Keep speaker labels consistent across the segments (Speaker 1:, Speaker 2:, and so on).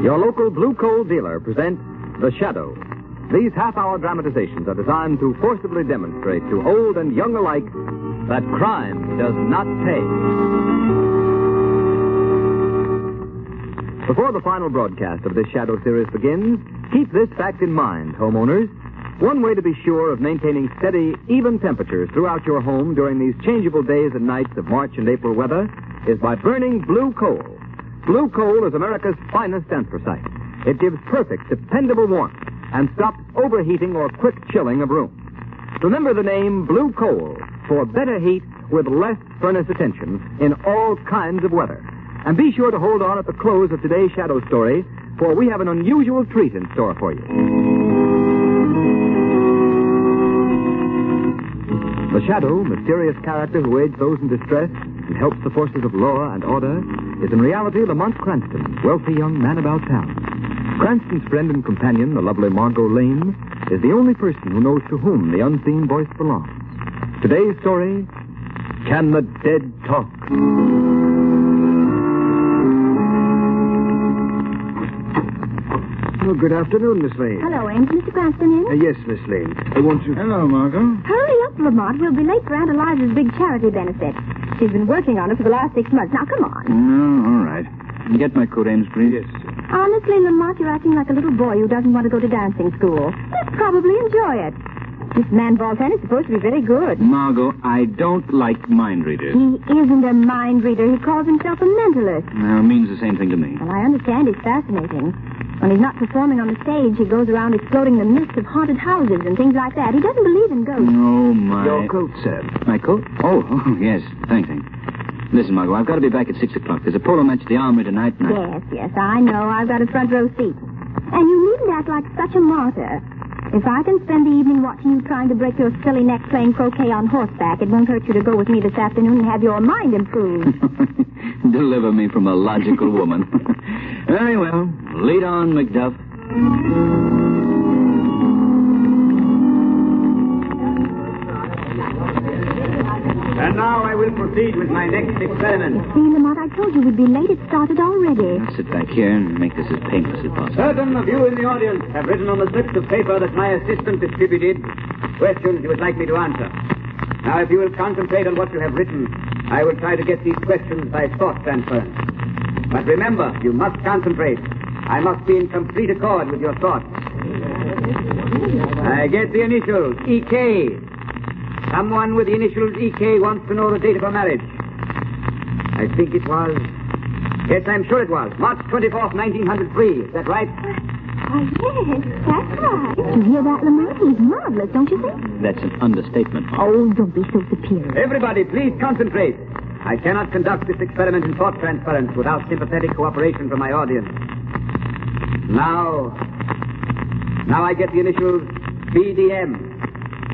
Speaker 1: Your local blue coal dealer presents The Shadow. These half-hour dramatizations are designed to forcibly demonstrate to old and young alike that crime does not pay. Before the final broadcast of this Shadow series begins, keep this fact in mind, homeowners. One way to be sure of maintaining steady, even temperatures throughout your home during these changeable days and nights of March and April weather is by burning blue coal. Blue coal is America's finest anthracite. It gives perfect, dependable warmth and stops overheating or quick chilling of rooms. Remember the name Blue Coal for better heat with less furnace attention in all kinds of weather. And be sure to hold on at the close of today's Shadow story, for we have an unusual treat in store for you. The Shadow, mysterious character who aids those in distress and helps the forces of law and order, is in reality Lamont Cranston, wealthy young man about town. Cranston's friend and companion, the lovely Margot Lane, is the only person who knows to whom the unseen voice belongs. Today's story, Can the Dead Talk?
Speaker 2: Oh, good afternoon, Miss Lane.
Speaker 3: Hello, Ames. Mr. Cranston in?
Speaker 2: Yes, Miss Lane. I want to...
Speaker 4: Hello, Margot.
Speaker 3: Hurry up, Lamont. We'll be late for Aunt Eliza's big charity benefit. She's been working on it for the last 6 months. Now, come on.
Speaker 4: Oh, all right. Get my coat, Ames, please.
Speaker 2: Yes, sir.
Speaker 3: Honestly, Lamont, you're acting like a little boy who doesn't want to go to dancing school. You'd probably enjoy it. This man Voltaire is supposed to be very good.
Speaker 4: Margot, I don't like mind readers.
Speaker 3: He isn't a mind reader. He calls himself a mentalist.
Speaker 4: Well, it means the same thing to me.
Speaker 3: Well, I understand he's fascinating. When he's not performing on the stage, he goes around exploding the myths of haunted houses and things like that. He doesn't believe in ghosts.
Speaker 4: Oh, my...
Speaker 2: Your coat, sir.
Speaker 4: My coat? Oh, yes. Thanks. Listen, Margot, I've got to be back at 6 o'clock. There's a polo match at the Armory tonight.
Speaker 3: Yes, I know. I've got a front row seat. And you needn't act like such a martyr. If I can spend the evening watching you trying to break your silly neck playing croquet on horseback, it won't hurt you to go with me this afternoon and have your mind improved.
Speaker 4: Deliver me from a logical woman. Very well. Lead on, Macduff.
Speaker 5: And now I will proceed with my next experiment.
Speaker 3: See, Lamont, I told you we'd be late. It started already.
Speaker 4: I'll sit back here and make this as painless as possible.
Speaker 5: Certain of you in the audience have written on the slips of paper that my assistant distributed questions you would like me to answer. Now, if you will concentrate on what you have written, I will try to get these questions by thought transference. But remember, you must concentrate. I must be in complete accord with your thoughts. I get the initials, E.K. Someone with the initials E.K. wants to know the date of her marriage. I think it was... Yes, I'm sure it was. March 24th, 1903. Is that right?
Speaker 3: Why, yes, that's right. Did you hear that, Lamont? He's marvelous, don't you think?
Speaker 4: That's an understatement.
Speaker 3: Oh, don't be so superior.
Speaker 5: Everybody, please concentrate. I cannot conduct this experiment in thought transference without sympathetic cooperation from my audience. Now I get the initials BDM.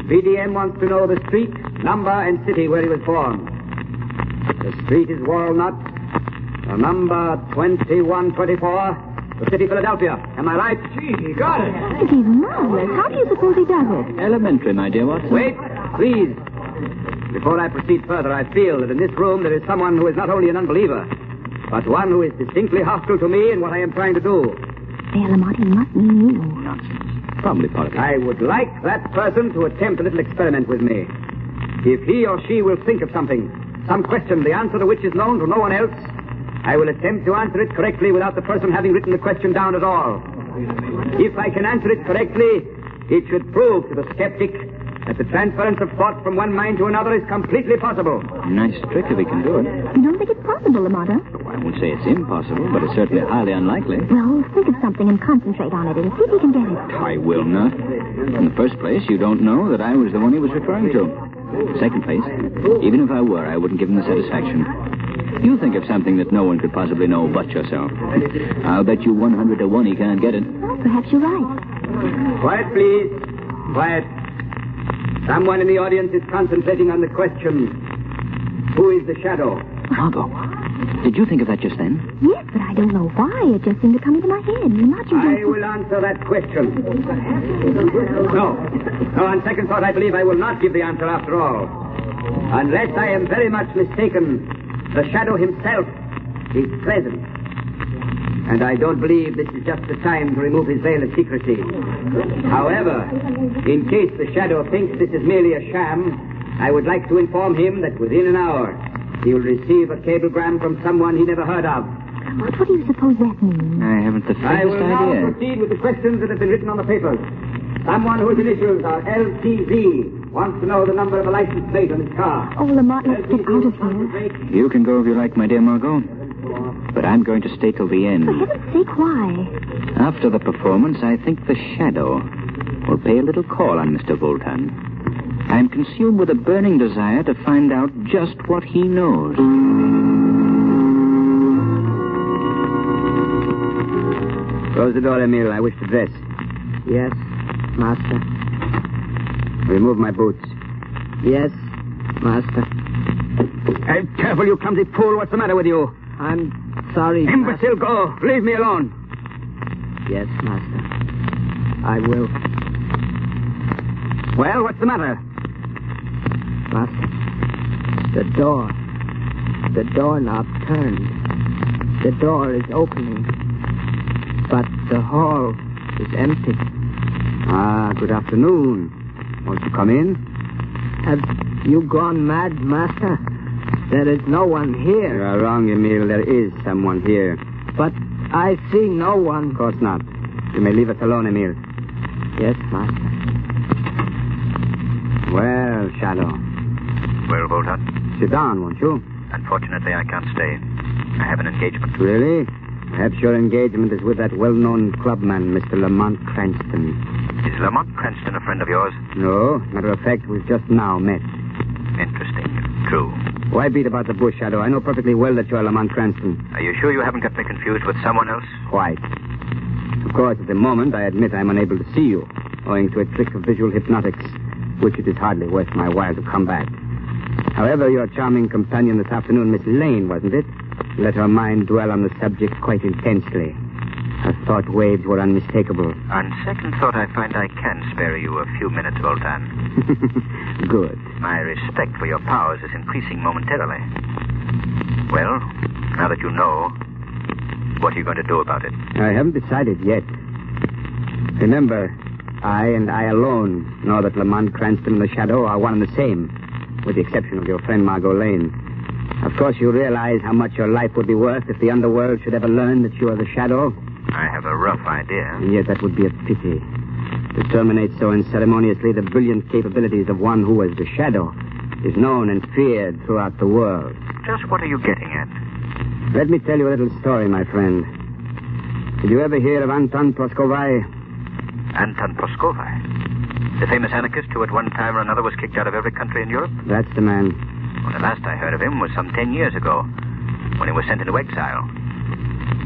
Speaker 5: BDM wants to know the street, number, and city where he was born. The street is Walnut. The number 2124. The city, Philadelphia. Am I right?
Speaker 2: Gee, he got it.
Speaker 3: He's marvelous. How do you suppose he does it?
Speaker 4: Elementary, my dear Watson.
Speaker 5: Wait, please. Before I proceed further, I feel that in this room there is someone who is not only an unbeliever, but one who is distinctly hostile to me and what I am trying to do.
Speaker 3: There, Lamont, he must mean you.
Speaker 4: Nonsense. Probably part of it.
Speaker 5: I would like that person to attempt a little experiment with me. If he or she will think of something, some question, the answer to which is known to no one else, I will attempt to answer it correctly without the person having written the question down at all. If I can answer it correctly, it should prove to the skeptic that the transference of thought from one mind to another is completely possible.
Speaker 4: Nice trick if he can do it.
Speaker 3: You don't think it's possible, Lamont, huh?
Speaker 4: Well, I won't say it's impossible, but it's certainly highly unlikely.
Speaker 3: Well, think of something and concentrate on it and see if you can get it.
Speaker 4: I will not. In the first place, you don't know that I was the one he was referring to. Second place, even if I were, I wouldn't give him the satisfaction. You think of something that no one could possibly know but yourself. I'll bet you 100 to 1 he can't get it.
Speaker 3: Well, perhaps you're right.
Speaker 5: Quiet, please. Quiet. Someone in the audience is concentrating on the question, who is the shadow?
Speaker 4: Margot, did you think of that just then?
Speaker 3: Yes, but I don't know why. It just seemed to come into my head.
Speaker 5: I will answer that question. No, on second thought, I believe I will not give the answer after all. Unless I am very much mistaken, The shadow himself is present. And I don't believe this is just the time to remove his veil of secrecy. However, in case the shadow thinks this is merely a sham, I would like to inform him that within an hour, he will receive a cablegram from someone he never heard of.
Speaker 3: What do you suppose that means?
Speaker 4: I haven't the
Speaker 5: I
Speaker 4: faintest
Speaker 5: will now
Speaker 4: idea.
Speaker 5: proceed with the questions that have been written on the papers. Someone whose initials are LTZ wants to know the number of a license plate on his car.
Speaker 3: Oh, Lamont, let's get out of here.
Speaker 4: You can go if you like, my dear Margot. But I'm going to stay till the end.
Speaker 3: For heaven's sake, why?
Speaker 4: After the performance, I think the shadow will pay a little call on Mr. Voltan. I'm consumed with a burning desire to find out just what he knows.
Speaker 5: Close the door, Emile. I wish to dress.
Speaker 6: Yes, master.
Speaker 5: Remove my boots.
Speaker 6: Yes, master.
Speaker 5: Hey, careful, you clumsy fool. What's the matter with you?
Speaker 6: I'm sorry,
Speaker 5: Imbecile, go. Leave me alone.
Speaker 6: Yes, master. I will.
Speaker 5: Well, what's the matter?
Speaker 6: Master. The doorknob turned. The door is opening. But the hall is empty.
Speaker 5: Ah, good afternoon. Won't you come in?
Speaker 6: Have you gone mad, master? There is no one
Speaker 5: You
Speaker 6: here.
Speaker 5: are wrong, Emile. There is someone here.
Speaker 6: But I see no one.
Speaker 5: Of course not. You may leave us alone, Emile.
Speaker 6: Yes, master.
Speaker 5: Well, Shadow.
Speaker 4: Well, Voltan,
Speaker 5: Sit down, won't you?
Speaker 4: unfortunately, I can't stay. I have an engagement.
Speaker 5: Really? Perhaps your engagement is with that well-known clubman, Mr. Lamont Cranston.
Speaker 4: Is Lamont Cranston a friend of yours?
Speaker 5: No, matter of fact, we've just now met.
Speaker 4: Interesting. True.
Speaker 5: Why beat about the bush, Shadow? I know perfectly well that you're Lamont Cranston.
Speaker 4: Are you sure you haven't got me confused with someone else?
Speaker 5: Quite. Of course, at the moment, I admit I'm unable to see you, owing to a trick of visual hypnotics, which it is hardly worth my while to come back. However, your charming companion this afternoon, Miss Lane, wasn't it? Let her mind dwell on the subject quite intensely. Her thought waves were unmistakable.
Speaker 4: On second thought, I find I can spare you a few minutes, Voltan.
Speaker 5: Good.
Speaker 4: My respect for your powers is increasing momentarily. Well, now that you know, what are you going to do about it?
Speaker 5: I haven't decided yet. Remember, I and I alone know that Lamont Cranston and the Shadow are one and the same, with the exception of your friend Margot Lane. Of course, you realize how much your life would be worth if the underworld should ever learn that you are the Shadow.
Speaker 4: I have a rough idea.
Speaker 5: And yet that would be a pity. To terminate so unceremoniously the brilliant capabilities of one who, as the Shadow, is known and feared throughout the world.
Speaker 4: Just what are you getting at?
Speaker 5: Let me tell you a little story, my friend. Did you ever hear of Anton Proskovai?
Speaker 4: Anton Proskovai. The famous anarchist who at one time or another was kicked out of every country in Europe?
Speaker 5: That's the man.
Speaker 4: Well, the last I heard of him was some 10 years ago, when he was sent into exile.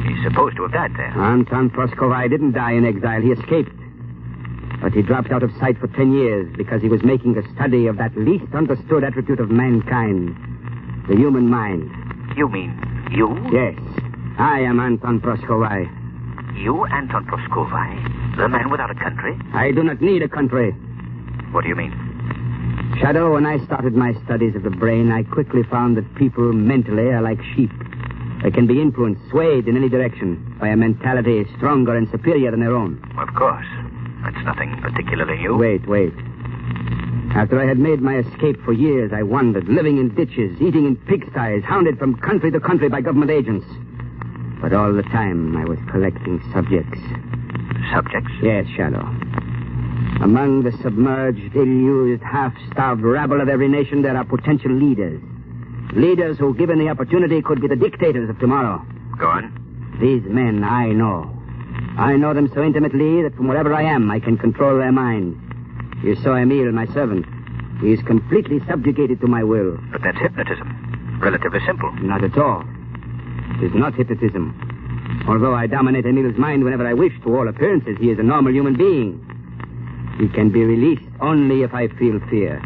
Speaker 4: He's supposed to have died there.
Speaker 5: Anton Proskovai didn't die in exile. He escaped. But he dropped out of sight for 10 years because he was making a study of that least understood attribute of mankind, the human mind.
Speaker 4: You mean you?
Speaker 5: Yes, I am Anton Proskovai.
Speaker 4: You, Anton Proskovai? The man without a country?
Speaker 5: I do not need a country.
Speaker 4: What do you mean?
Speaker 5: Shadow, when I started my studies of the brain, I quickly found that people mentally are like sheep. They can be influenced, swayed in any direction by a mentality stronger and superior than their own.
Speaker 4: Of course. That's nothing particularly new.
Speaker 5: Wait. After I had made my escape for years, I wandered, living in ditches, eating in pigsties, hounded from country to country by government agents. But all the time, I was collecting subjects.
Speaker 4: Subjects?
Speaker 5: Yes, Shadow. Among the submerged, ill-used, half-starved rabble of every nation, there are potential leaders. Leaders who, given the opportunity, could be the dictators of tomorrow.
Speaker 4: Go on.
Speaker 5: These men, I know. I know them so intimately that from wherever I am, I can control their minds. You saw Emile, my servant. He is completely subjugated to my will.
Speaker 4: But that's hypnotism. Relatively simple.
Speaker 5: Not at all. It is not hypnotism. Although I dominate Emile's mind whenever I wish, to all appearances, he is a normal human being. He can be released only if I feel fear.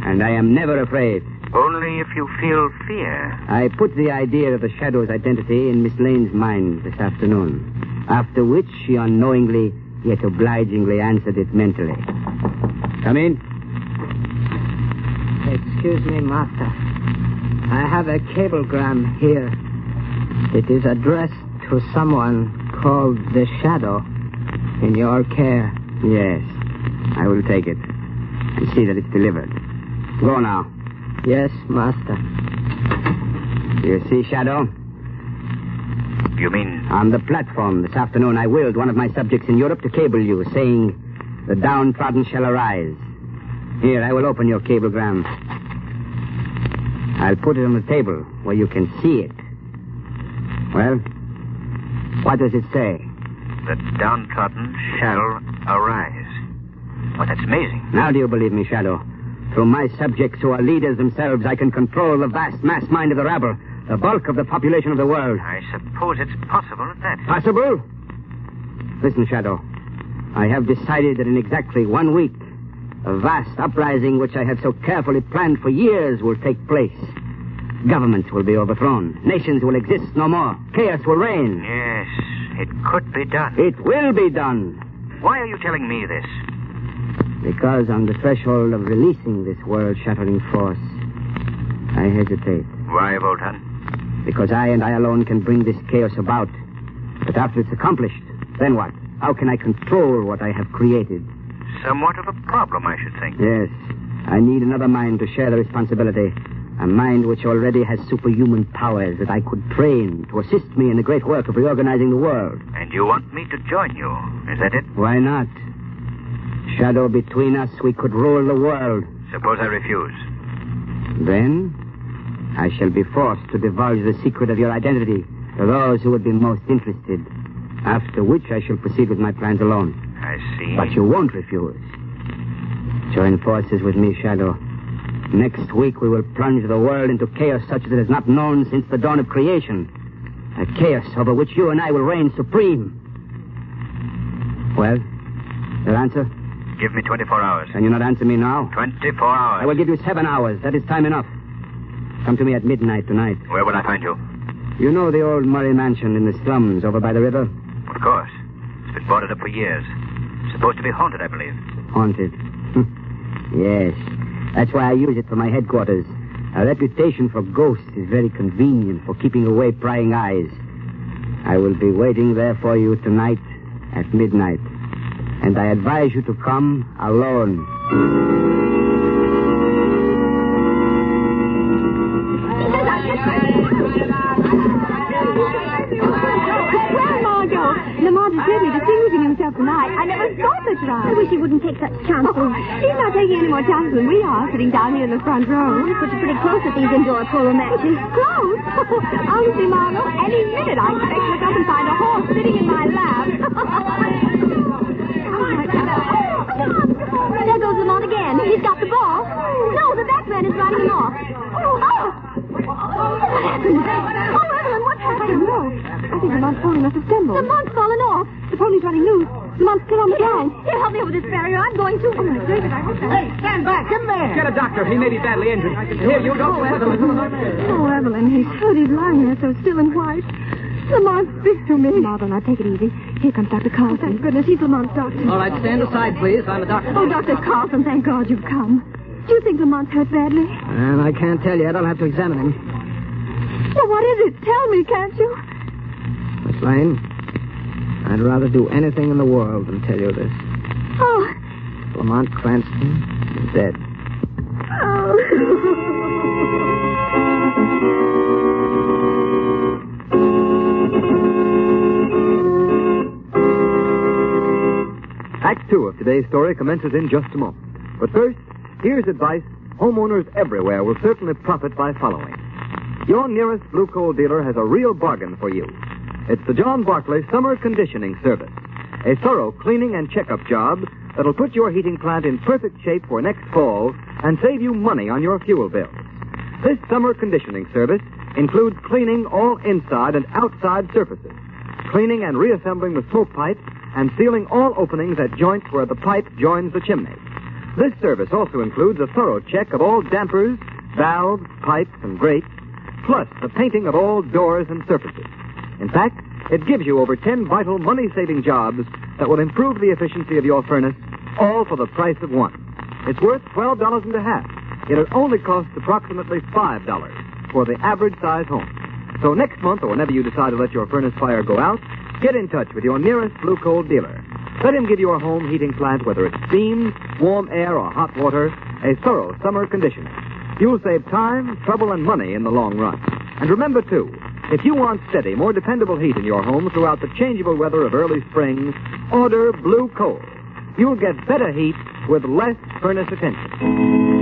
Speaker 5: And I am never afraid.
Speaker 4: Only if you feel fear.
Speaker 5: I put the idea of the Shadow's identity in Miss Lane's mind this afternoon, after which she unknowingly, yet obligingly answered it mentally. Come in.
Speaker 6: Excuse me, master. I have a cablegram here. It is addressed to someone called the Shadow in your care.
Speaker 5: Yes. I will take it and see that it's delivered. Go now.
Speaker 6: Yes, Master.
Speaker 5: You see, Shadow?
Speaker 4: You mean...
Speaker 5: On the platform this afternoon, I willed one of my subjects in Europe to cable you, saying, the downtrodden shall arise. Here, I will open your cablegram. I'll put it on the table where you can see it. Well, what does it say?
Speaker 4: The downtrodden shall arise. Oh, that's amazing.
Speaker 5: Now do you believe me, Shadow? Through my subjects who are leaders themselves, I can control the vast mass mind of the rabble, the bulk of the population of the world.
Speaker 4: I suppose it's possible at that.
Speaker 5: Possible? Listen, Shadow. I have decided that in exactly 1 week, a vast uprising which I have so carefully planned for years will take place. Governments will be overthrown. Nations will exist no more. Chaos will reign.
Speaker 4: Yes, it could be done.
Speaker 5: It will be done.
Speaker 4: Why are you telling me this?
Speaker 5: Because on the threshold of releasing this world-shattering force, I hesitate.
Speaker 4: Why, Voltan?
Speaker 5: Because I and I alone can bring this chaos about. But after it's accomplished, then what? How can I control what I have created?
Speaker 4: Somewhat of a problem, I should think.
Speaker 5: Yes. I need another mind to share the responsibility. A mind which already has superhuman powers that I could train to assist me in the great work of reorganizing the world.
Speaker 4: And you want me to join you, is that it?
Speaker 5: Why not? Shadow, between us, we could rule the world.
Speaker 4: Suppose I refuse.
Speaker 5: Then, I shall be forced to divulge the secret of your identity to those who would be most interested. After which I shall proceed with my plans alone.
Speaker 4: I see.
Speaker 5: But you won't refuse. Join forces with me, Shadow. Next week we will plunge the world into chaos such as it has not known since the dawn of creation. A chaos over which you and I will reign supreme. Well, your answer?
Speaker 4: Give me 24 hours.
Speaker 5: Can you not answer me now?
Speaker 4: 24 hours.
Speaker 5: I will give you 7 hours. That is time enough. Come to me at midnight tonight.
Speaker 4: Where will I find you?
Speaker 5: You know the old Murray mansion in the slums over by the river?
Speaker 4: Of course. It's been boarded up for years. Supposed to be haunted, I believe.
Speaker 5: Haunted? Yes. That's why I use it for my headquarters. A reputation for ghosts is very convenient for keeping away prying eyes. I will be waiting there for you tonight at midnight. And I advise you to come alone.
Speaker 3: Lamont is really distinguishing himself tonight. I never thought that's right. I wish he wouldn't take such chances. He's not taking any more chances than we are, sitting down here in the front row. He puts it pretty close at these indoor polo matches. Close? Honestly, Margot, any minute I expect to look up and find a horse sitting in my lap. There goes Lamont again. He's got the ball. No, the backman is riding him off. What happened? Oh, Evelyn, what happened? No, I think Lamont's pony must have stumbled. Lamont's fallen off. The pony's running loose. Lamont's still on the ground. Here, help me over this barrier. I'm going to... Oh, my goodness, I hope so.
Speaker 2: Hey, stand back. Come there.
Speaker 5: Get a doctor. He may be badly injured. Here, you go.
Speaker 3: Oh, Evelyn, he's hurt. He's lying there so still and white. Lamont, speak to me. Margot, now take it easy. Here comes Dr. Carlson. Oh, thank goodness, he's Lamont's doctor.
Speaker 6: All right, stand aside, please. I'm a doctor.
Speaker 3: Oh, Dr. Carlson, thank God you've come. Do you think Lamont's hurt badly?
Speaker 6: And I can't tell yet. I'll have to examine him.
Speaker 3: Well, what is it? Tell me, can't you?
Speaker 6: Miss Lane, I'd rather do anything in the world than tell you this.
Speaker 3: Oh.
Speaker 6: Lamont Cranston is dead.
Speaker 3: Oh.
Speaker 1: Act 2 of today's story commences in just a moment. But first, here's advice homeowners everywhere will certainly profit by following. Your nearest blue coal dealer has a real bargain for you. It's the John Barclay Summer Conditioning Service, a thorough cleaning and checkup job that'll put your heating plant in perfect shape for next fall and save you money on your fuel bills. This summer conditioning service includes cleaning all inside and outside surfaces, cleaning and reassembling the smoke pipe, and sealing all openings at joints where the pipe joins the chimney. This service also includes a thorough check of all dampers, valves, pipes, and grates, plus the painting of all doors and surfaces. In fact, it gives you over 10 vital money-saving jobs that will improve the efficiency of your furnace, all for the price of one. It's worth $12.50, yet it only costs approximately $5. for the average-size home. So next month, or whenever you decide to let your furnace fire go out, get in touch with your nearest Blue Coal dealer. Let him give your home heating plant, whether it's steam, warm air, or hot water, a thorough summer conditioning. You'll save time, trouble, and money in the long run. And remember, too, if you want steady, more dependable heat in your home throughout the changeable weather of early spring, order Blue Coal. You'll get better heat with less furnace attention.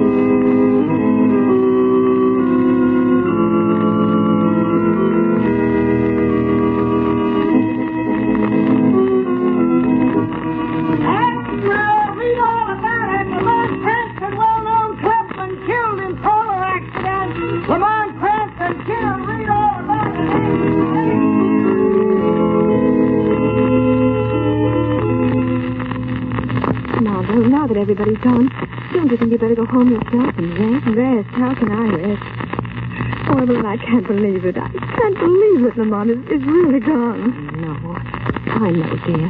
Speaker 3: Everybody's gone. Don't you think you better go home yourself and rest? Rest? How can I rest? Oh, Evelyn, I can't believe it. I can't believe it, Lamont. It's really gone. No. I know, dear.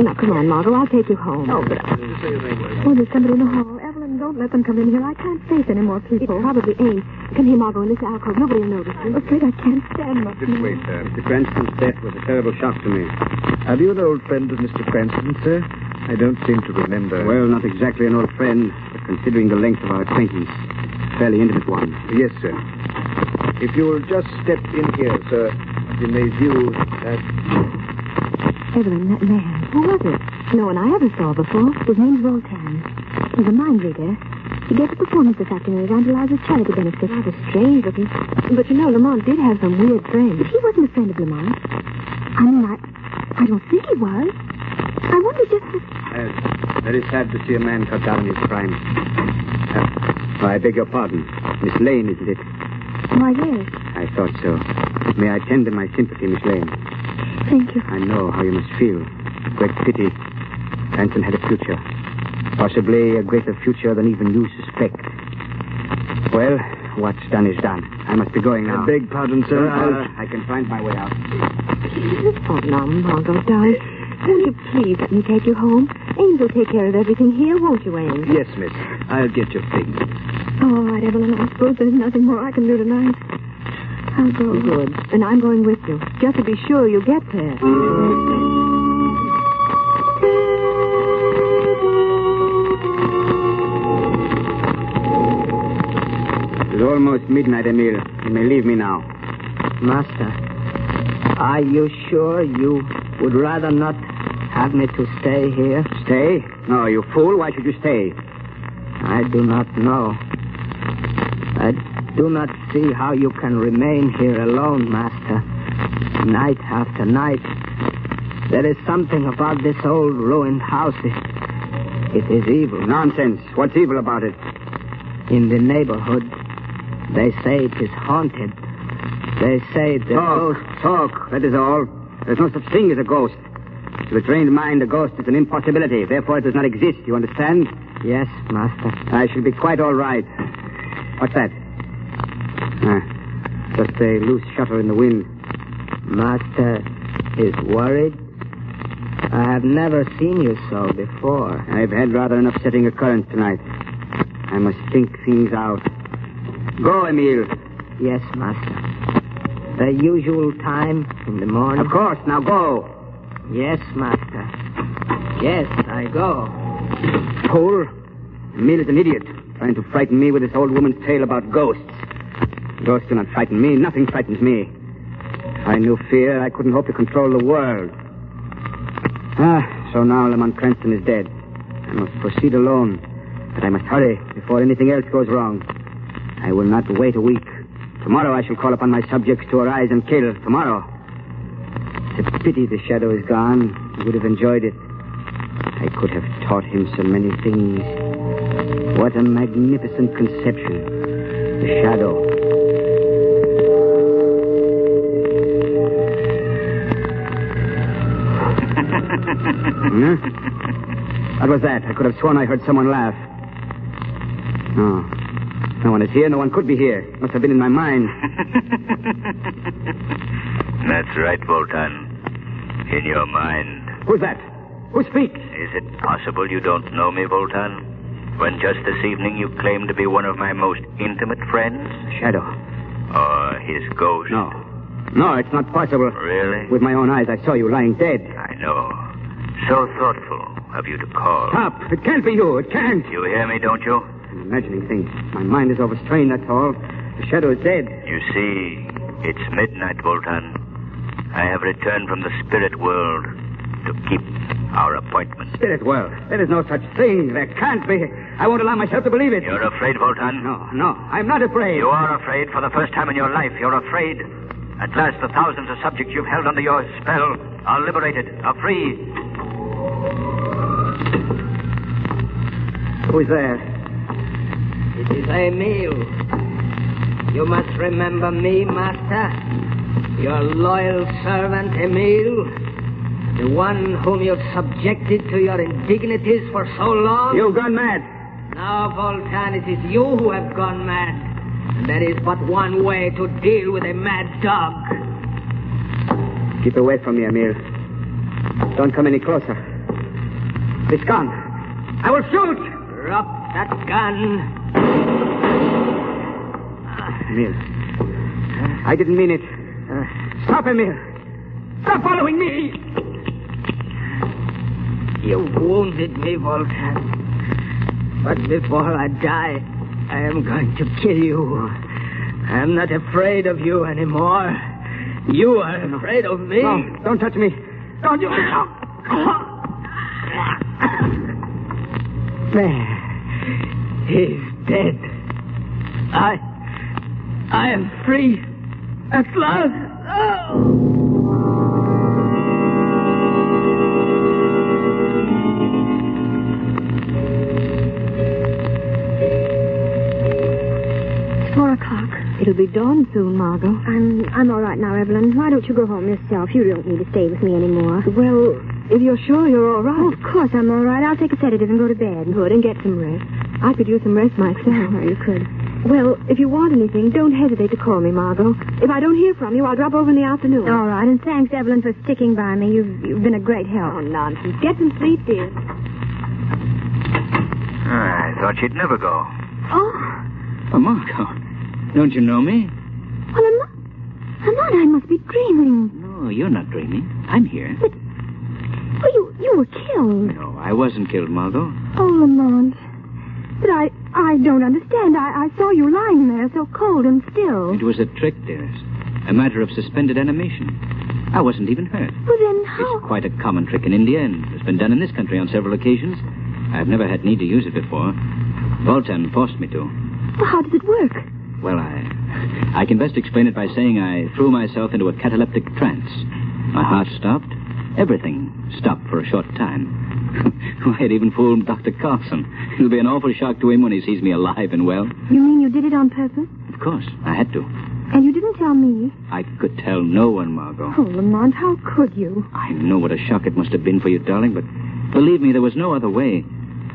Speaker 3: Now, come on, Margot. I'll take you home. Oh, but... Oh, there's somebody in the hall. Evelyn, don't let them come in here. I can't face any more people. It probably ain't. Come here, Margot, in this alcove. Nobody will notice you. I'm afraid I can't stand much.
Speaker 5: Just wait, sir. Mr. Cranston's death was a terrible shock to me.
Speaker 2: Are you an old friend of Mr. Cranston, sir? I don't seem to remember.
Speaker 5: Well, not exactly an old friend, but considering the length of our acquaintance, a fairly intimate one.
Speaker 2: Yes, sir. If you'll just step in here, sir, you may view that...
Speaker 3: Evelyn, that man. Who was it? No one I ever saw before. His name's Voltaire. He's a mind reader. He gave a performance this afternoon at Aunt Eliza's charity benefit. Rather strange looking. But you know, Lamont did have some weird friends. But he wasn't a friend of Lamont. I mean, I don't think he was. I wonder just...
Speaker 5: Very sad to see a man cut down in his prime. I beg your pardon. Miss Lane, isn't it?
Speaker 3: Why, yes.
Speaker 5: I thought so. May I tender my sympathy, Miss Lane?
Speaker 3: Thank you.
Speaker 5: I know how you must feel. Great pity. Anson had a future. Possibly a greater future than even you suspect. Well, what's done is done. I must be going now.
Speaker 2: I beg pardon, sir.
Speaker 5: I can find my way out.
Speaker 3: Oh, now, Margot, darling. Won't you please let me take you home? Ames will take care of everything here, won't you, Ames?
Speaker 2: Yes, miss. I'll get your things.
Speaker 3: Oh, all right, Evelyn. I suppose there's nothing more I can do tonight. I'll go. Good. And I'm going with you, just to be sure you get there.
Speaker 5: It's almost midnight, Emile. You may leave me now.
Speaker 6: Master, are you sure you would rather not have me to stay here?
Speaker 5: Stay? No, you fool. Why should you stay?
Speaker 6: I do not know. I do not see how you can remain here alone, Master. Night after night. There is something about this old ruined house. It is evil.
Speaker 5: Nonsense. What's evil about it?
Speaker 6: In the neighborhood, they say it is haunted. They say the ghost...
Speaker 5: Talk. That is all. There's no such thing as a ghost. To a trained mind, a ghost is an impossibility. Therefore, it does not exist. You understand?
Speaker 6: Yes, Master.
Speaker 5: I shall be quite all right. What's that? Just a loose shutter in the wind.
Speaker 6: Master is worried? I have never seen you so before.
Speaker 5: I've had rather an upsetting occurrence tonight. I must think things out. Go, Emile.
Speaker 6: Yes, Master. The usual time in the morning?
Speaker 5: Of course. Now go.
Speaker 6: Yes, Master. Yes, I go.
Speaker 5: Fool. Emile is an idiot, trying to frighten me with this old woman's tale about ghosts. Ghosts do not frighten me. Nothing frightens me. If I knew fear, I couldn't hope to control the world. So now Lamont Cranston is dead. I must proceed alone. But I must hurry before anything else goes wrong. I will not wait a week. Tomorrow I shall call upon my subjects to arise and kill. Tomorrow. It's a pity the shadow is gone. He would have enjoyed it. I could have taught him so many things. What a magnificent conception. The shadow. What was that? I could have sworn I heard someone laugh. No. No one is here. No one could be here. Must have been in my mind.
Speaker 7: That's right, Voltan. In your mind.
Speaker 5: Who's that? Who speaks?
Speaker 7: Is it possible you don't know me, Voltan? When just this evening you claimed to be one of my most intimate friends?
Speaker 5: Shadow.
Speaker 7: Oh, his ghost?
Speaker 5: No. No, it's not possible.
Speaker 7: Really?
Speaker 5: With my own eyes, I saw you lying dead.
Speaker 7: I know. So thoughtful of you to call.
Speaker 5: Stop. It can't be you. It can't.
Speaker 7: You hear me, don't you?
Speaker 5: I'm imagining things. My mind is overstrained, that's all. The shadow is dead.
Speaker 7: You see, it's midnight, Voltan. I have returned from the spirit world to keep our appointment.
Speaker 5: Spirit world. There is no such thing. There can't be. I won't allow myself to believe it.
Speaker 7: You're afraid, Voltan?
Speaker 5: No, I'm not afraid.
Speaker 7: You are afraid for the first time in your life. You're afraid. At last, the thousands of subjects you've held under your spell are liberated, are free.
Speaker 5: Who's there?
Speaker 6: It is Emil. You must remember me, master. Your loyal servant, Emil. The one whom you've subjected to your indignities for so long.
Speaker 5: You've gone mad.
Speaker 6: Now, Voltan, it is you who have gone mad. And there is but one way to deal with a mad dog.
Speaker 5: Keep away from me, Emil. Don't come any closer. This gun. I will shoot!
Speaker 6: Drop that gun.
Speaker 5: Emil. I didn't mean it. Stop, Emil. Stop following me!
Speaker 6: You wounded me, Voltan. But before I die, I am going to kill you. I am not afraid of you anymore. You are afraid of me.
Speaker 5: No, don't touch me. Don't you...
Speaker 6: There. He's dead. I am free. At last. Oh.
Speaker 3: It'll be dawn soon, Margot. I'm all right now, Evelyn. Why don't you go home yourself? You don't need to stay with me anymore.
Speaker 8: Well, if you're sure you're all right.
Speaker 3: Oh, of course I'm all right. I'll take a sedative and go to bed.
Speaker 8: Good, and get some rest. I could use some rest myself.
Speaker 3: Oh, you could.
Speaker 8: Well, if you want anything, don't hesitate to call me, Margot. If I don't hear from you, I'll drop over in the afternoon.
Speaker 3: All right, and thanks, Evelyn, for sticking by me. You've been a great help.
Speaker 8: Oh, nonsense. Get some sleep, dear.
Speaker 7: I thought she'd never go.
Speaker 4: Oh, Margot. Don't you know me?
Speaker 3: Well, Lamont, I must be dreaming.
Speaker 4: No, you're not dreaming. I'm here.
Speaker 3: But, you were killed.
Speaker 4: No, I wasn't killed, Margot.
Speaker 3: Oh, Lamont. But I don't understand. I saw you lying there so cold and still.
Speaker 4: It was a trick, dearest. A matter of suspended animation. I wasn't even hurt.
Speaker 3: Well, then how...
Speaker 4: It's quite a common trick in India, and has been done in this country on several occasions. I've never had need to use it before. Voltan forced me to.
Speaker 3: Well, how does it work?
Speaker 4: Well, I can best explain it by saying I threw myself into a cataleptic trance. My heart stopped. Everything stopped for a short time. Why, it even fooled Dr. Carlson. It'll be an awful shock to him when he sees me alive and well.
Speaker 3: You mean you did it on purpose?
Speaker 4: Of course, I had to.
Speaker 3: And you didn't tell me?
Speaker 4: I could tell no one, Margot.
Speaker 3: Oh, Lamont, how could you?
Speaker 4: I know what a shock it must have been for you, darling, but believe me, there was no other way.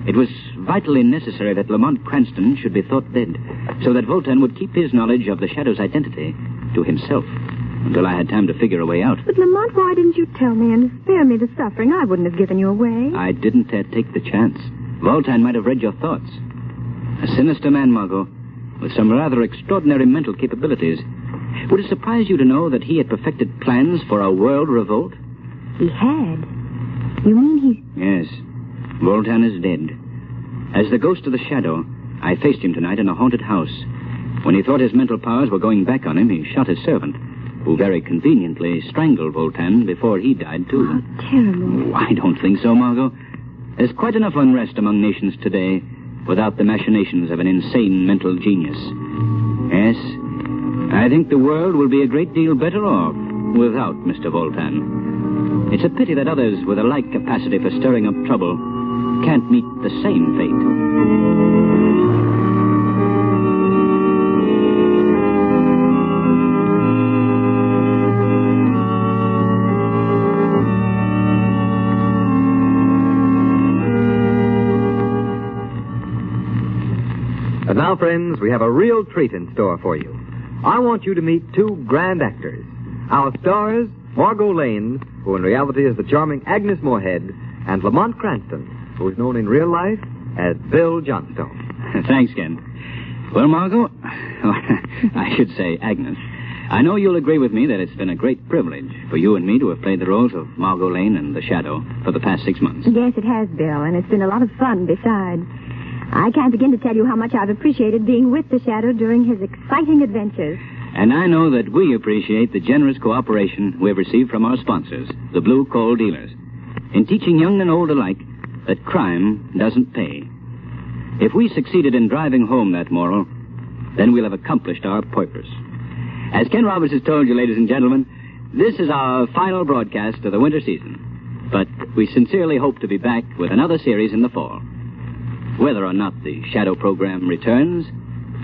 Speaker 4: It was vitally necessary that Lamont Cranston should be thought dead, so that Voltan would keep his knowledge of the Shadow's identity to himself until I had time to figure a way out.
Speaker 3: But, Lamont, why didn't you tell me and spare me the suffering? I wouldn't have given you away.
Speaker 4: I didn't take the chance. Voltan might have read your thoughts. A sinister man, Margot, with some rather extraordinary mental capabilities. Would it surprise you to know that he had perfected plans for a world revolt?
Speaker 3: He had? You mean he...
Speaker 4: Yes. Voltan is dead. As the ghost of the Shadow, I faced him tonight in a haunted house. When he thought his mental powers were going back on him, he shot his servant, who very conveniently strangled Voltan before he died, too.
Speaker 3: How terrible.
Speaker 4: Oh, I don't think so, Margot. There's quite enough unrest among nations today without the machinations of an insane mental genius. Yes, I think the world will be a great deal better off without Mr. Voltan. It's a pity that others with a like capacity for stirring up trouble can't meet the same fate.
Speaker 1: And now, friends, we have a real treat in store for you. I want you to meet two grand actors. Our stars, Margot Lane, who in reality is the charming Agnes Moorehead, and Lamont Cranston, who is known in real life as Bill Johnstone.
Speaker 4: Thanks, Ken. Well, Margot, I should say Agnes, I know you'll agree with me that it's been a great privilege for you and me to have played the roles of Margot Lane and the Shadow for the past 6 months.
Speaker 3: Yes, it has, Bill, and it's been a lot of fun besides. I can't begin to tell you how much I've appreciated being with the Shadow during his exciting adventures.
Speaker 4: And I know that we appreciate the generous cooperation we've received from our sponsors, the blue coal dealers, in teaching young and old alike that crime doesn't pay. If we succeeded in driving home that moral, then we'll have accomplished our purpose. As Ken Roberts has told you, ladies and gentlemen, this is our final broadcast of the winter season. But we sincerely hope to be back with another series in the fall. Whether or not the Shadow program returns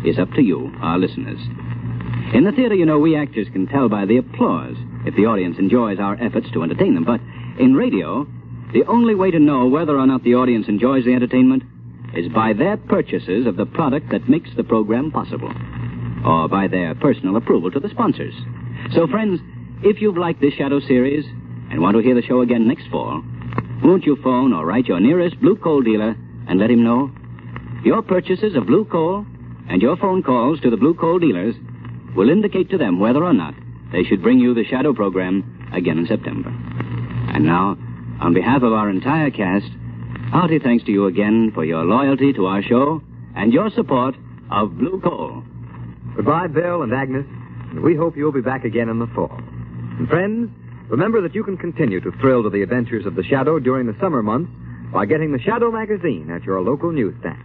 Speaker 4: is up to you, our listeners. In the theater, you know, we actors can tell by the applause if the audience enjoys our efforts to entertain them. But in radio, the only way to know whether or not the audience enjoys the entertainment is by their purchases of the product that makes the program possible, or by their personal approval to the sponsors. So, friends, if you've liked this Shadow series and want to hear the show again next fall, won't you phone or write your nearest blue coal dealer and let him know? Your purchases of blue coal and your phone calls to the blue coal dealers will indicate to them whether or not they should bring you the Shadow program again in September. And now, on behalf of our entire cast, hearty thanks to you again for your loyalty to our show and your support of Blue Coal.
Speaker 1: Goodbye, Bill and Agnes, and we hope you'll be back again in the fall. And friends, remember that you can continue to thrill to the adventures of the Shadow during the summer months by getting the Shadow magazine at your local newsstand.